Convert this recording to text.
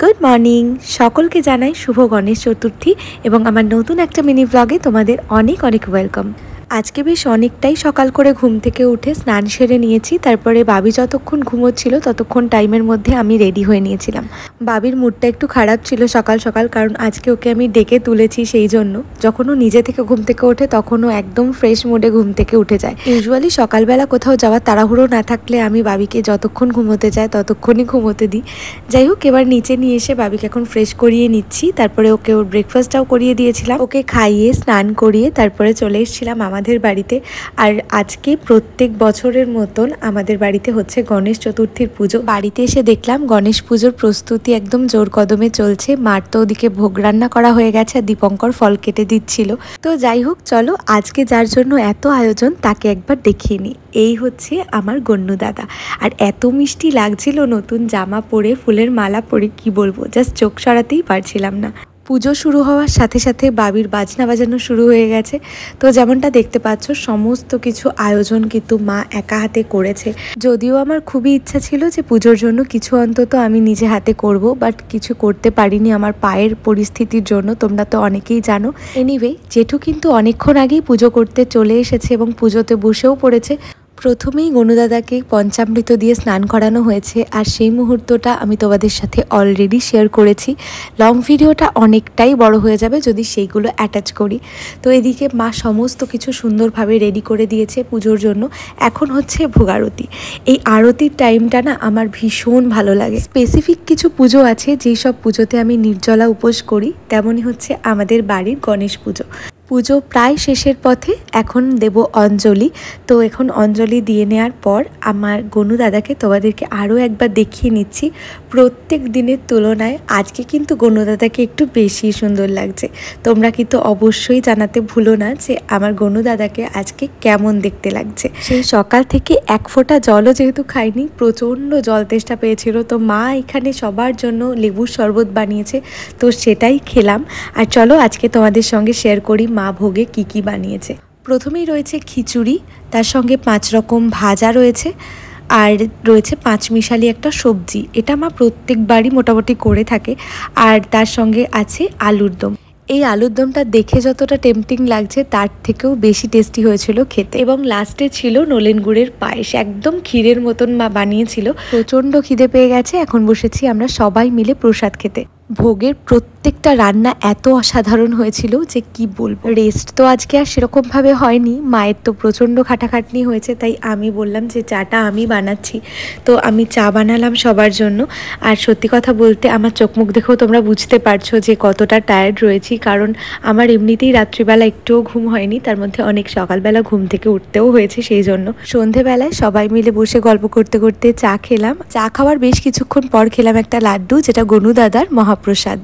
Good morning. সকলকে জানাই শুভ গণেশ চতুর্থী এবং আমার নতুন একটা মিনি ব্লগে তোমাদের অনেক অনেক ওয়েলকাম। আজকে বেশ অনেকটাই সকাল করে ঘুম থেকে উঠে স্নান সেরে নিয়েছি। তারপরে বাবি যতক্ষণ ঘুমোচ্ছিল ততক্ষণ টাইমের মধ্যে আমি রেডি হয়ে নিয়েছিলাম। বাবির মুডটা একটু খারাপ ছিল সকাল সকাল, কারণ আজকে ওকে আমি ডেকে তুলেছি, সেই জন্য যখন ও নিজে থেকে ঘুম থেকে ওঠে তখন ও একদম ফ্রেশ মুডে ঘুম থেকে উঠে যায়। ইউজুয়ালি সকালবেলা কোথাও যাওয়ার তাড়াহুড়ো না থাকলে আমি বাবিকে যতক্ষণ ঘুমোতে যায় ততক্ষণই ঘুমোতে দিই। যাই হোক, এবার নিচে নিয়ে এসে বাবিকে এখন ফ্রেশ করিয়ে নিচ্ছি। তারপরে ওকে ওর ব্রেকফাস্টটাও করিয়ে দিয়েছিলাম, ওকে খাইয়ে স্নান করিয়ে তারপরে চলে এসেছিলাম আমাদের বাড়িতে। আর আজকে প্রত্যেক বছরের মতন আমাদের বাড়িতে হচ্ছে গণেশ চতুর্থীর পুজো। বাড়িতে এসে দেখলাম গণেশ পুজোর প্রস্তুতি একদম জোর কদমে চলছে। মার তো ওদিকে ভোগ রান্না করা হয়ে গেছে আর দীপঙ্কর ফল কেটে দিচ্ছিল। তো যাই হোক, চলো আজকে যার জন্য এত আয়োজন তাকে একবার দেখিয়ে নিই। এই হচ্ছে আমার গন্নু দাদা, আর এত মিষ্টি লাগছিল নতুন জামা পরে, ফুলের মালা পরে, কি বলবো, জাস্ট চোখ সরাতেই পারছিলাম না। পুজো শুরু হওয়ার সাথে সাথে বাবির বাজনা বাজানো শুরু হয়ে গেছে। তো যেমনটা দেখতে পাচ্ছ সমস্ত কিছু আয়োজন কিন্তু মা একা হাতে করেছে। যদিও আমার খুবই ইচ্ছা ছিল যে পুজোর জন্য কিছু অন্তত আমি নিজে হাতে করব, বাট কিছু করতে পারিনি আমার পায়ের পরিস্থিতির জন্য, তোমরা তো অনেকেই জানো। এনিওয়ে, জেঠু কিন্তু অনেকক্ষণ আগেই পুজো করতে চলে এসেছে এবং পুজোতে বসেও পড়েছে। প্রথমেই গনুদাদাকে পঞ্চামৃত দিয়ে স্নান করানো হয়েছে, আর সেই মুহূর্তটা আমি তোমাদের সাথে অলরেডি শেয়ার করেছি। লং ভিডিওটা অনেকটাই বড় হয়ে যাবে যদি সেইগুলো অ্যাটাচ করি। তো এদিকে মা সমস্ত কিছু সুন্দরভাবে রেডি করে দিয়েছে পুজোর জন্য। এখন হচ্ছে ভোগ আরতি। এই আরতির টাইমটা না আমার ভীষণ ভালো লাগে। স্পেসিফিক কিছু পুজো আছে যেই সব পুজোতে আমি নির্জলা উপোস করি, তেমনই হচ্ছে আমাদের বাড়ির গণেশ পুজো। পুজো প্রায় শেষের পথে, এখন দেব অঞ্জলি। তো এখন অঞ্জলি দিয়ে নেওয়ার পর আমার গনু দাদাকে তোমাদেরকে আরও একবার দেখিয়ে নিচ্ছি। প্রত্যেক দিনের তুলনায় আজকে কিন্তু গনু দাদাকে একটু বেশি সুন্দর লাগছে। তোমরা কিন্তু অবশ্যই জানাতে ভুলো না যে আমার গনু দাদাকে আজকে কেমন দেখতে লাগছে। সেই সকাল থেকে এক ফোঁটা জলও যেহেতু খাইনি, প্রচণ্ড জল তেষ্টা পেয়েছিল। তো মা এখানে সবার জন্য লেবুর শরবত বানিয়েছে, তো সেটাই খেলাম। আর চলো আজকে তোমাদের সঙ্গে শেয়ার করি মা ভোগে কি কি বানিয়েছে। প্রথমেই রয়েছে খিচুড়ি, তার সঙ্গে 5 রকম ভাজা রয়েছে, আর রয়েছে 5 মিশালি একটা সবজি। এটা মা প্রত্যেকবারই মোটামুটি করে থাকে। আর তার সঙ্গে আছে আলুর দম। এই আলুর দমটা দেখে যতটা টেম্পটিং লাগছে তার থেকেও বেশি টেস্টি হয়েছিল খেতে। এবং লাস্টে ছিল নলেন গুড়ের পায়েস, একদম ক্ষীরের মতন মা বানিয়েছিল। প্রচণ্ড খিদে পেয়ে গেছে, এখন বসেছি আমরা সবাই মিলে প্রসাদ খেতে। ভোগের প্রত্যেকটা রান্না এত অসাধারণ হয়েছিল যে কি বলবো। রেস্ট তো আজকে আর সেরকমভাবে হয়নি, মায়ের তো প্রচণ্ড খাটাখাটনি হয়েছে, তাই আমি বললাম যে চাটা আমি বানাচ্ছি। তো আমি চা বানালাম সবার জন্য। আর সত্যি কথা বলতে আমার চোখ মুখ দেখেও তোমরা বুঝতে পারছো যে কতটা টায়ার্ড রয়েছি, কারণ আমার এমনিতেই রাত্রিবেলা একটুও ঘুম হয়নি, তার মধ্যে অনেক সকালবেলা ঘুম থেকে উঠতেও হয়েছে। সেই জন্য সন্ধেবেলায় সবাই মিলে বসে গল্প করতে করতে চা খেলাম। চা খাওয়ার বেশ কিছুক্ষণ পর খেলাম একটা লাড্ডু, যেটা গনু দাদার মহাপ্রসাদ।